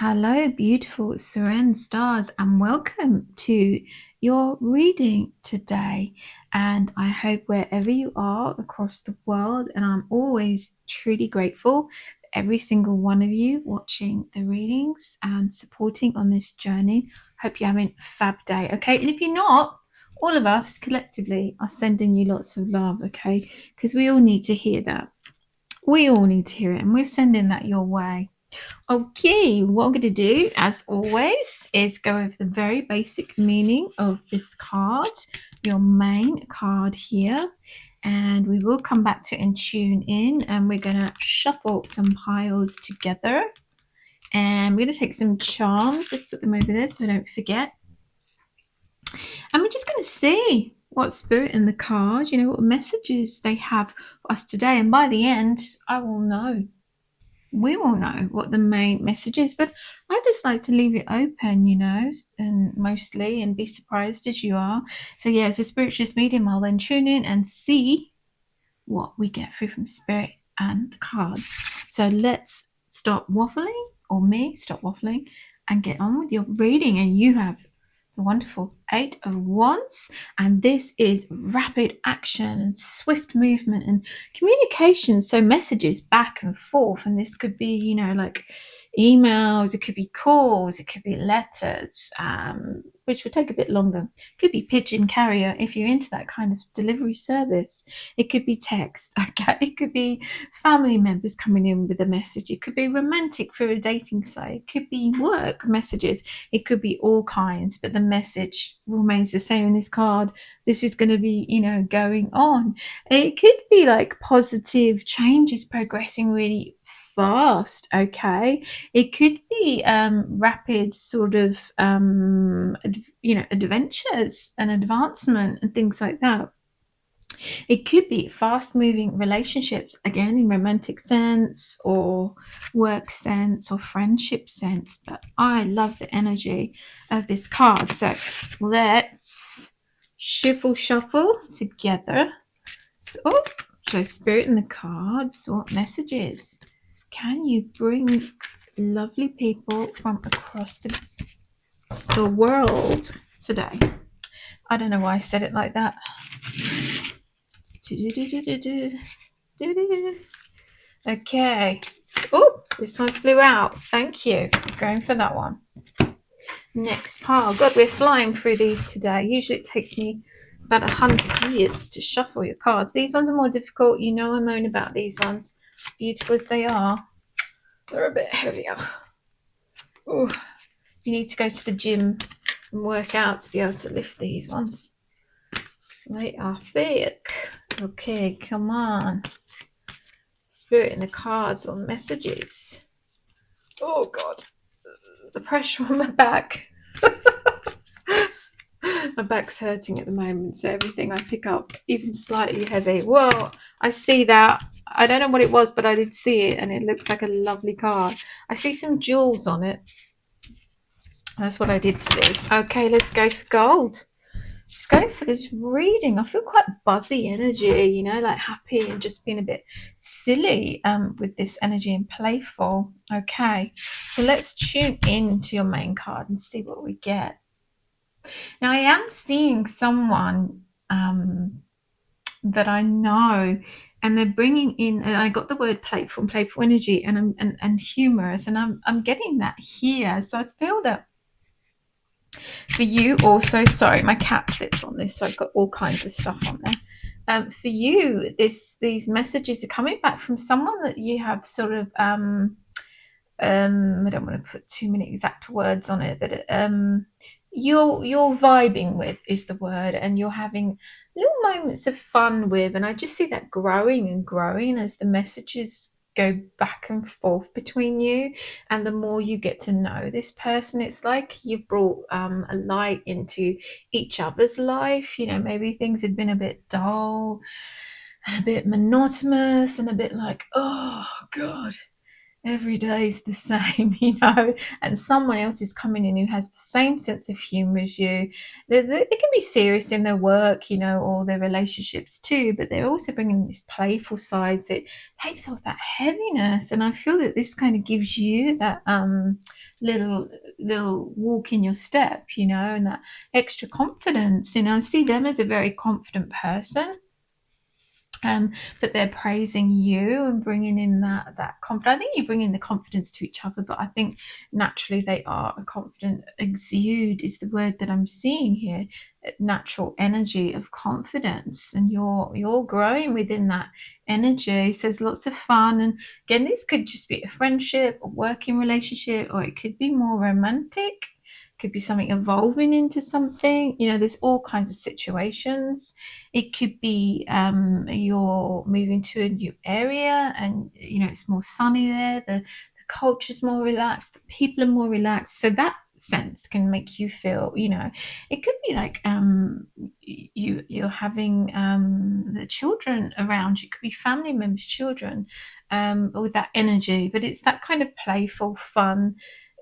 Hello, beautiful Seren stars, and welcome to your reading today. And I hope wherever you are across the world, and I'm always truly grateful for every single one of you watching the readings and supporting on this journey. Hope you're having a fab day, okay? And if you're not, all of us collectively are sending you lots of love, okay? Because we all need to hear that. We all need to hear it, and we're sending that your way. Okay, what I'm going to do, as always, is go over the very basic meaning of this card, your main card here, and we will come back to it and tune in, and we're going to shuffle some piles together, and we're going to take some charms. Let's put them over there so I don't forget, and we're just going to see what spirit in the card, what messages they have for us today, and by the end, I will know. We will know what the main message is, but I just like to leave it open, and mostly, and be surprised as you are. So yeah, as a spiritualist medium, I'll then tune in and see what we get through from spirit and the cards. So let's stop waffling, or me stop waffling, and get on with your reading. And you have the wonderful Eight of Wands, and this is rapid action and swift movement and communication, so messages back and forth. And this could be like emails, it could be calls, it could be letters, which would take a bit longer. It could be pigeon carrier if you're into that kind of delivery service. It could be text, okay? It could be family members coming in with a message. It could be romantic through a dating site. It could be work messages. It could be all kinds, but the message remains the same in this card. This is going to be, going on. It could be like positive changes progressing really fast, okay? It could be rapid sort of adventures and advancement and things like that. It could be fast moving relationships, again in romantic sense or work sense or friendship sense, but I love the energy of this card. So let's shuffle together. So spirit in the cards, what messages can you bring lovely people from across the world today? I don't know why I said it like that. Okay. Oh, this one flew out. Thank you. Going for that one. Next pile. God, we're flying through these today. Usually it takes me about 100 years to shuffle your cards. These ones are more difficult. I moan about these ones. Beautiful as they are, they're a bit heavier. Oh, you need to go to the gym and work out to be able to lift these ones. They are thick. Okay, come on. Spirit in the cards or messages. Oh God, the pressure on my back. My back's hurting at the moment, so everything I pick up, even slightly heavy. Whoa, I see that. I don't know what it was, but I did see it, and it looks like a lovely card. I see some jewels on it. That's what I did see. Okay, let's go for gold. Let's go for this reading. I feel quite buzzy energy, like happy and just being a bit silly with this energy and playful. Okay, so let's tune in to your main card and see what we get. Now, I am seeing someone that I know, and they're bringing in, and I got the word playful energy and humorous, and I'm getting that here. So I feel that for you also, sorry, my cat sits on this, so I've got all kinds of stuff on there. For you, these messages are coming back from someone that you have sort of I don't want to put too many exact words on it, but you're vibing with is the word, and you're having little moments of fun with, and I just see that growing and growing as the messages go back and forth between you, and the more you get to know this person, it's like you've brought a light into each other's life. Maybe things had been a bit dull and a bit monotonous and a bit like, oh God, every day is the same, and someone else is coming in who has the same sense of humor as you. They can be serious in their work, or their relationships too, but they're also bringing this playful side, so it takes off that heaviness. And I feel that this kind of gives you that little walk in your step, and that extra confidence. I see them as a very confident person. But they're praising you and bringing in that confidence. I think you bring in the confidence to each other, but I think naturally they are a confident exude is the word that I'm seeing here. Natural energy of confidence, and you're growing within that energy. So there's lots of fun, and again, this could just be a friendship, a working relationship, or it could be more romantic. Could be something evolving into something. There's all kinds of situations. It could be you're moving to a new area, and it's more sunny there. The culture's more relaxed. The people are more relaxed. So that sense can make you feel. It could be like you're having the children around you. It could be family members, children, with that energy. But it's that kind of playful, fun,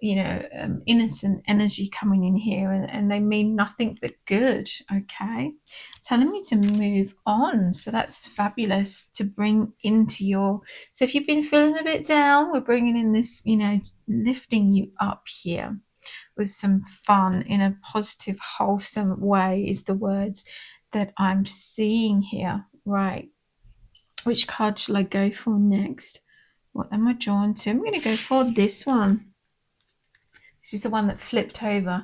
innocent energy coming in here, and they mean nothing but good. Okay, telling me to move on. So that's fabulous to bring into your. So if you've been feeling a bit down, we're bringing in this, lifting you up here with some fun in a positive, wholesome way is the words that I'm seeing here. Right, which card shall I go for next? What am I drawn to? I'm going to go for this one. This is the one that flipped over.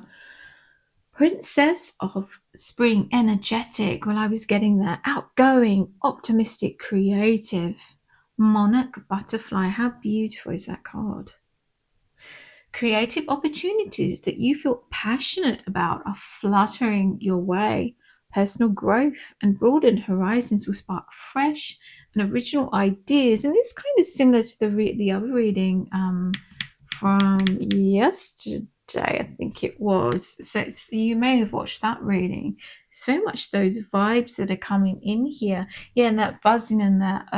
Princess of Spring, energetic. Well, I was getting there. Outgoing, optimistic, creative. Monarch, butterfly. How beautiful is that card? Creative opportunities that you feel passionate about are fluttering your way. Personal growth and broadened horizons will spark fresh and original ideas. And this kind of similar to the other reading from yesterday, I think it was. So you may have watched that reading. It's very much those vibes that are coming in here. Yeah, and that buzzing and that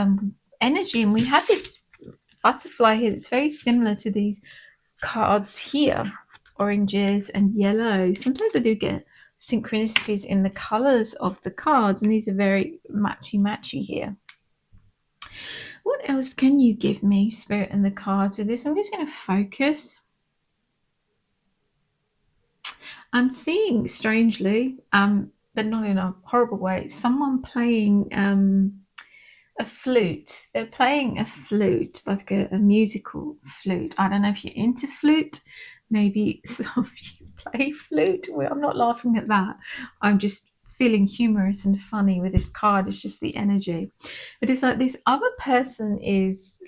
energy. And we had this butterfly here that's very similar to these cards here, oranges and yellow. Sometimes I do get synchronicities in the colors of the cards, and these are very matchy here. What else can you give me, Spirit, and the cards with this? I'm just going to focus. I'm seeing, strangely, but not in a horrible way, someone playing a flute. They're playing a flute, like a musical flute. I don't know if you're into flute. Maybe some of you play flute. Well, I'm not laughing at that. I'm just feeling humorous and funny with this card. It's just the energy. But it's like this other person is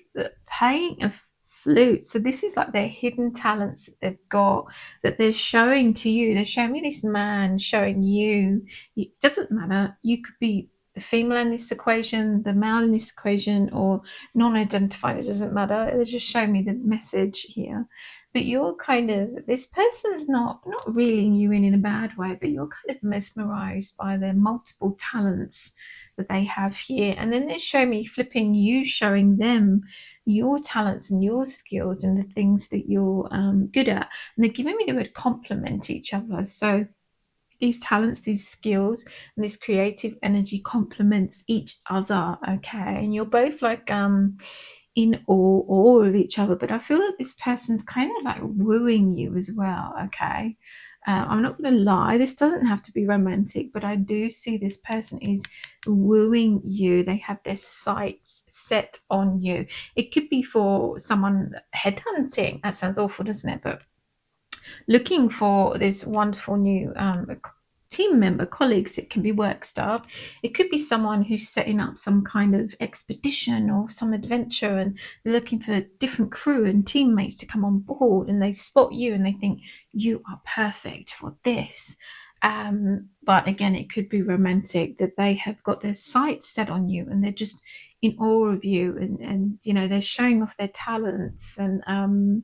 playing a flute. So this is like their hidden talents that they've got, that they're showing to you. They're showing me this man, showing you. It doesn't matter. You could be the female in this equation, the male in this equation, or non-identified. It doesn't matter. They're just showing me the message here. But you're kind of, this person's not reeling you in a bad way, but you're kind of mesmerized by their multiple talents that they have here. And then they show me flipping you, showing them your talents and your skills and the things that you're good at. And they're giving me the word complement each other. So these talents, these skills, and this creative energy complements each other. Okay, and you're both like in awe of each other. But I feel that this person's kind of like wooing you as well. Okay, I'm not going to lie, this doesn't have to be romantic, but I do see this person is wooing you. They have their sights set on you. It could be for someone headhunting. That sounds awful, doesn't it? But looking for this wonderful new team member, colleagues. It can be work staff. It could be someone who's setting up some kind of expedition or some adventure, and they're looking for a different crew and teammates to come on board, and they spot you and they think you are perfect for this. But again, it could be romantic, that they have got their sights set on you and they're just in awe of you, and they're showing off their talents, and I'm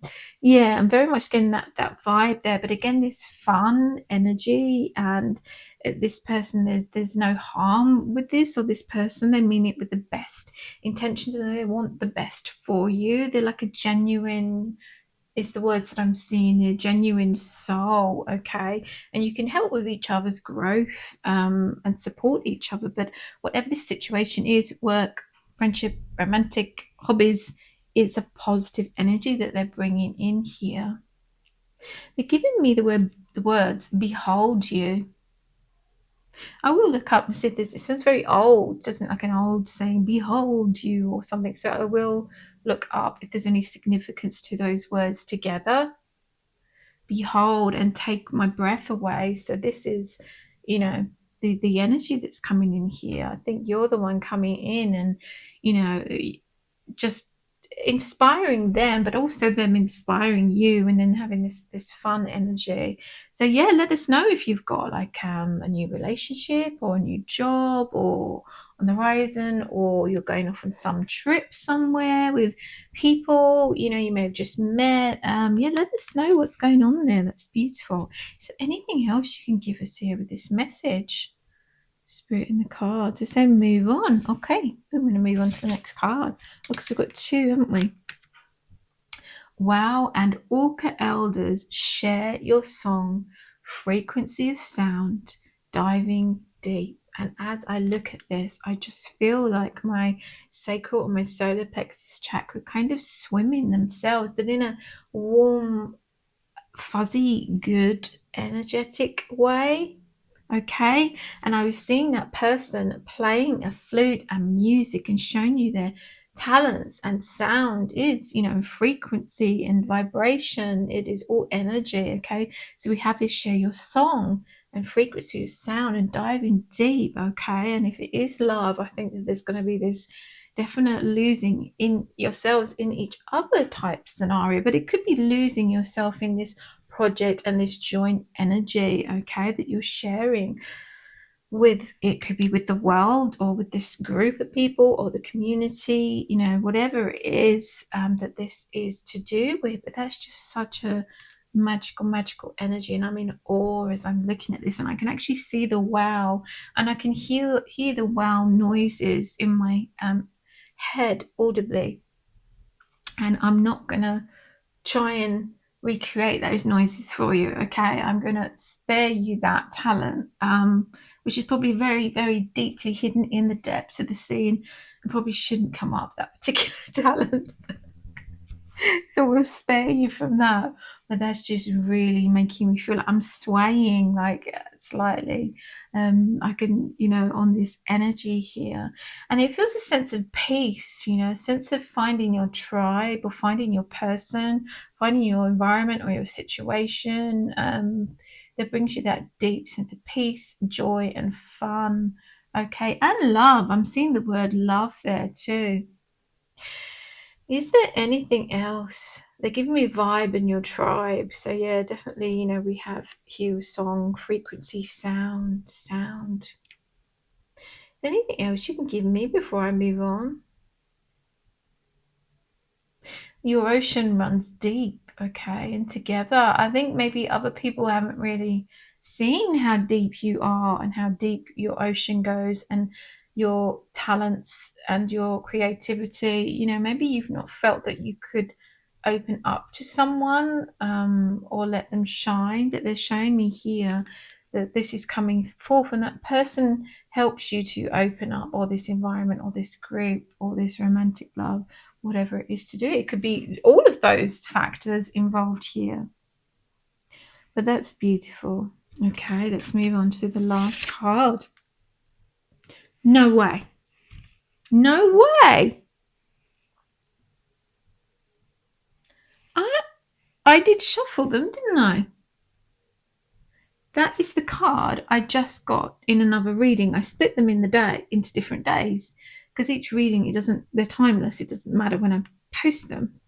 very much getting that vibe there. But again, this fun energy, and this person, there's no harm with this, or this person, they mean it with the best intentions and they want the best for you. They're like a genuine, is the words that I'm seeing here, genuine soul, okay? And you can help with each other's growth, and support each other. But whatever this situation is, work, friendship, romantic, hobbies, it's a positive energy that they're bringing in here. They're giving me the words, behold you. I will look up and see if this, it sounds very old, doesn't it? Like an old saying, behold you or something. So I will look up if there's any significance to those words together. Behold, and take my breath away. So this is, you know, the energy that's coming in here. I think you're the one coming in and, you know, just inspiring them, but also them inspiring you, and then having this fun energy. So yeah, let us know if you've got like a new relationship or a new job or on the horizon, or you're going off on some trip somewhere with people, you know, you may have just met. Yeah, let us know what's going on there. That's beautiful. Is there anything else you can give us here with this message? Spirit in the cards. It's saying move on. Okay, we're going to move on to the next card. Looks like we've got two, haven't we? Wow, and Orca elders, share your song, frequency of sound, diving deep. And as I look at this, I just feel like my sacral or my solar plexus chakra kind of swimming themselves, but in a warm, fuzzy, good, energetic way. Okay, and I was seeing that person playing a flute and music and showing you their talents, and sound is, you know, frequency and vibration. It is all energy. Okay, so we have this share your song and frequency of sound and diving deep. Okay, and if it is love, I think that there's going to be this definite losing in yourselves in each other type scenario, but it could be losing yourself in this project and this joint energy, okay, that you're sharing with. It could be with the world or with this group of people or the community, you know, whatever it is, that this is to do with. But that's just such a magical energy, and I'm in awe as I'm looking at this, and I can actually see the wow, and I can hear the wow noises in my head audibly, and I'm not gonna try and recreate those noises for you. Okay, I'm going to spare you that talent, which is probably very, very deeply hidden in the depths of the sea, and probably shouldn't come up, that particular talent. So we'll spare you from that. But that's just really making me feel like I'm swaying, like slightly. I can, you know, on this energy here, and it feels a sense of peace, you know, a sense of finding your tribe or finding your person, finding your environment or your situation. That brings you that deep sense of peace, joy, and fun. Okay, and love. I'm seeing the word love there too. Is there anything else? They're giving me vibe in your tribe. So yeah, definitely, you know, we have hue, song, frequency, sound. Anything else you can give me before I move on? Your ocean runs deep, okay, and together. I think maybe other people haven't really seen how deep you are and how deep your ocean goes, and your talents and your creativity. You know, maybe you've not felt that you could open up to someone, or let them shine, but they're showing me here that this is coming forth, and that person helps you to open up, or this environment or this group or this romantic love, whatever it is to do. It could be all of those factors involved here, but that's beautiful. Okay, let's move on to the last card. No way. No way. I did shuffle them, didn't I? That is the card I just got in another reading. I split them in the day into different days, because each reading, they're timeless. It doesn't matter when I post them.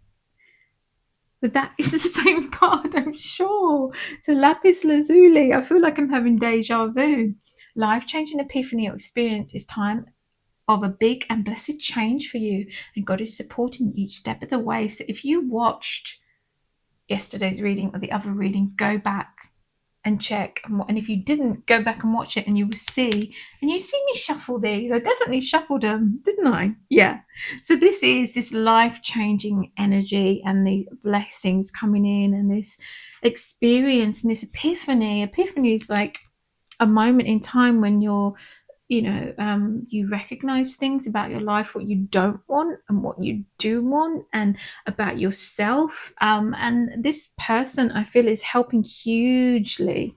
But that is the same card, I'm sure. So lapis lazuli. I feel like I'm having deja vu. Life-changing epiphany or experience is time of a big and blessed change for you, and God is supporting each step of the way. So if you watched yesterday's reading or the other reading, go back and check. And if you didn't, go back and watch it, and you will see. And you see me shuffle these. I definitely shuffled them, didn't I? Yeah. So this is this life-changing energy and these blessings coming in, and this experience and this epiphany. Epiphany is like a moment in time when you're, you recognize things about your life, what you don't want and what you do want, and about yourself. And this person, I feel, is helping hugely.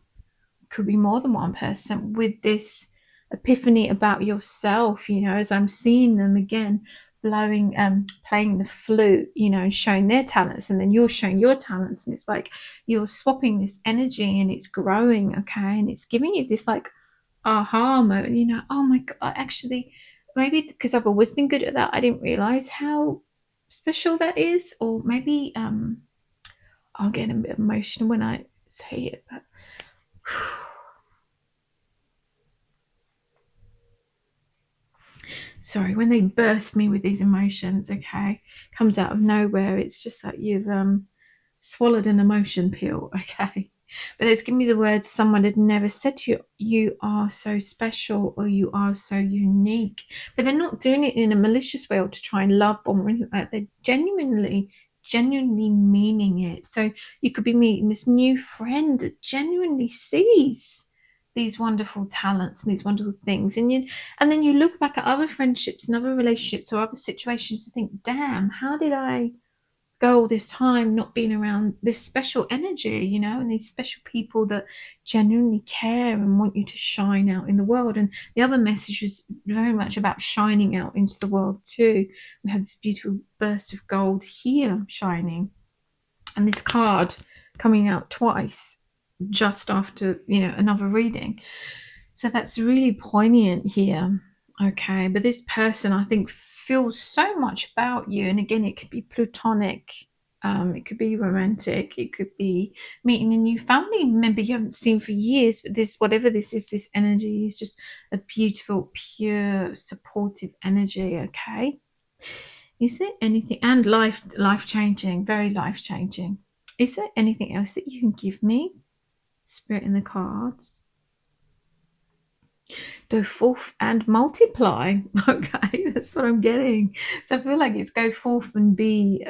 Could be more than one person with this epiphany about yourself. As I'm seeing them again, blowing, playing the flute, showing their talents, and then you're showing your talents, and it's like you're swapping this energy, and it's growing, okay, and it's giving you this like aha moment, oh my god, actually, maybe because I've always been good at that, I didn't realize how special that is. Or maybe I'll get a bit emotional when I say it, but sorry, when they burst me with these emotions, okay, comes out of nowhere, it's just like you've swallowed an emotion pill, okay. But it's giving me the words someone had never said to you, you are so special, or you are so unique. But they're not doing it in a malicious way or to try and love bomb or anything like that. They're genuinely meaning it. So you could be meeting this new friend that genuinely sees these wonderful talents and these wonderful things. And then you look back at other friendships and other relationships or other situations and think, damn, how did I go all this time not being around this special energy, and these special people that genuinely care and want you to shine out in the world. And the other message was very much about shining out into the world too. We have this beautiful burst of gold here shining, and this card coming out twice just after another reading. So that's really poignant here. Okay, but this person, I think, feels so much about you. And again, it could be platonic, it could be romantic, it could be meeting a new family member you haven't seen for years. But this, whatever this is, this energy is just a beautiful, pure, supportive energy. Okay, is there anything, and life changing, very life changing. Is there anything else that you can give me, Spirit, in the cards? Go forth and multiply. Okay, that's what I'm getting. So I feel like it's go forth and be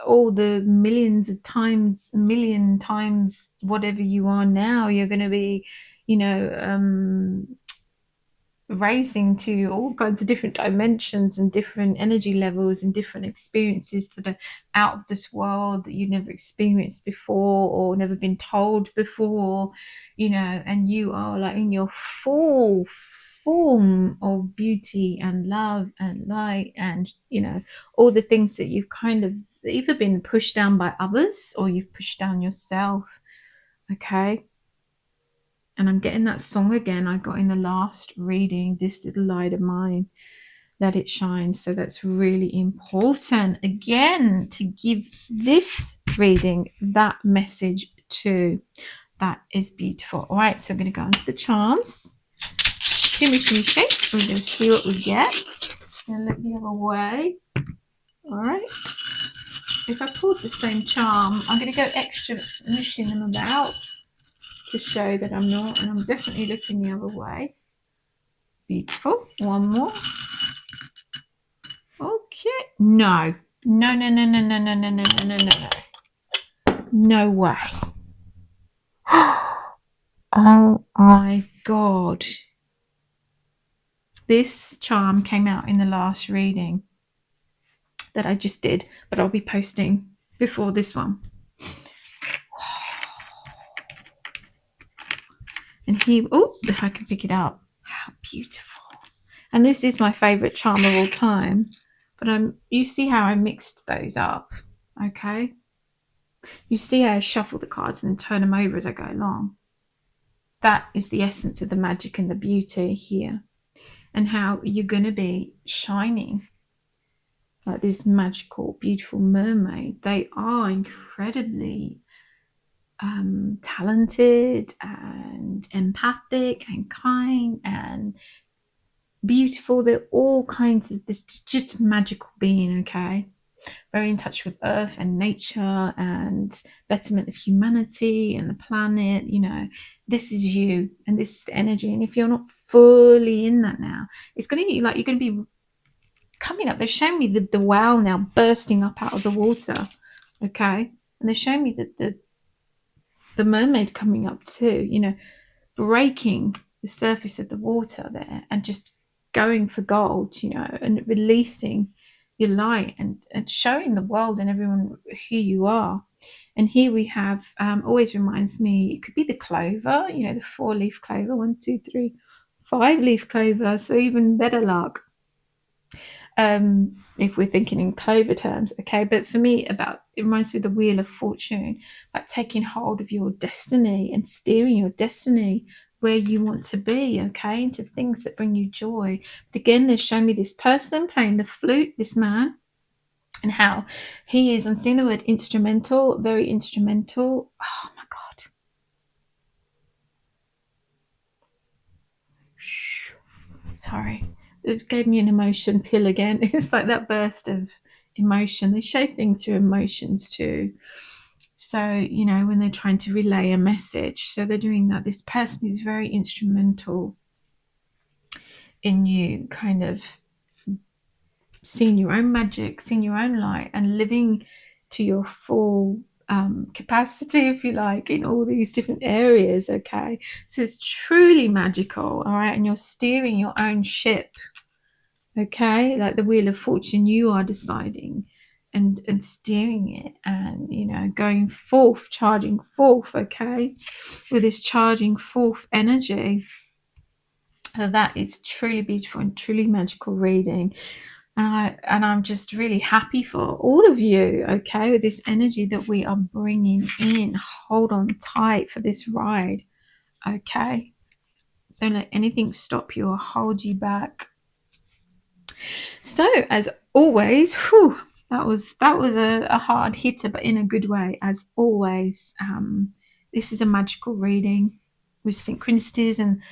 all the million times whatever you are now. You're going to be, raising to all kinds of different dimensions and different energy levels and different experiences that are out of this world that you've never experienced before or never been told before, and you are like in your full form of beauty and love and light, and all the things that you've kind of either been pushed down by others or you've pushed down yourself. Okay, and I'm getting that song again I got in the last reading, This Little Light of Mine, Let It Shine. So that's really important, again, to give this reading that message too. That is beautiful. All right, so I'm going to go on to the charms. Shimmy, shimmy, shake. We're going to see what we get. And look the other way. All right. If I pulled the same charm, I'm going to go extra mushing them about to show that I'm not, and I'm definitely looking the other way. Beautiful. One more. Okay. No. No, no, no, no, no, no, no, no, no, no, no. No way. Oh my God. This charm came out in the last reading that I just did, but I'll be posting before this one. And here, oh, if I can pick it up, how beautiful. And this is my favorite charm of all time, but you see how I mixed those up, okay? You see how I shuffle the cards and turn them over as I go along. That is the essence of the magic and the beauty here, and how you're going to be shining like this magical, beautiful mermaid. They are incredibly talented and empathic and kind and beautiful. They're all kinds of this just magical being, okay? very in touch with earth and nature and betterment of humanity and the planet. This is you and this is the energy. And if you're not fully in that now, it's going to be like you're going to be coming up. They're showing me the whale now bursting up out of the water. Okay. And they're showing me that the mermaid coming up too, breaking the surface of the water there and just going for gold, and releasing your light and showing the world and everyone who you are. And here we have, always reminds me, it could be the clover, the 4-leaf clover, 1, 2, 3, 5-leaf clover. So even better luck. If we're thinking in clover terms, okay. But for me, it reminds me of the Wheel of Fortune, like taking hold of your destiny and steering your destiny where you want to be, okay, into things that bring you joy. But again, they're showing me this person playing the flute, this man, and how he is, I'm seeing the word instrumental, very instrumental. Oh my God. Sorry. It gave me an emotion pill again. It's like that burst of emotion. They show things through emotions too. So, when they're trying to relay a message. So they're doing that. This person is very instrumental in you kind of seeing your own magic, seeing your own light, and living to your full capacity, if you like, in all these different areas. Okay. So it's truly magical. All right. And you're steering your own ship. Okay, like the Wheel of Fortune, you are deciding and steering it, and going forth, charging forth, okay, with this charging forth energy. So that is truly beautiful and truly magical reading. And I'm just really happy for all of you, okay, with this energy that we are bringing in. Hold on tight for this ride, okay. Don't let anything stop you or hold you back. So, as always, that was a hard hitter, but in a good way. As always, this is a magical reading with synchronicities and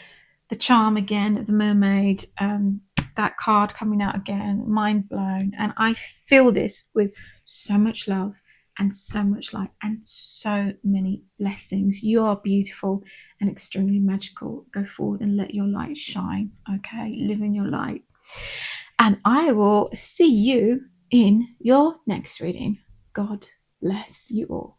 the charm again of the mermaid. That card coming out again, mind blown. And I feel this with so much love and so much light and so many blessings. You are beautiful and extremely magical. Go forward and let your light shine. Okay, live in your light. And I will see you in your next reading. God bless you all.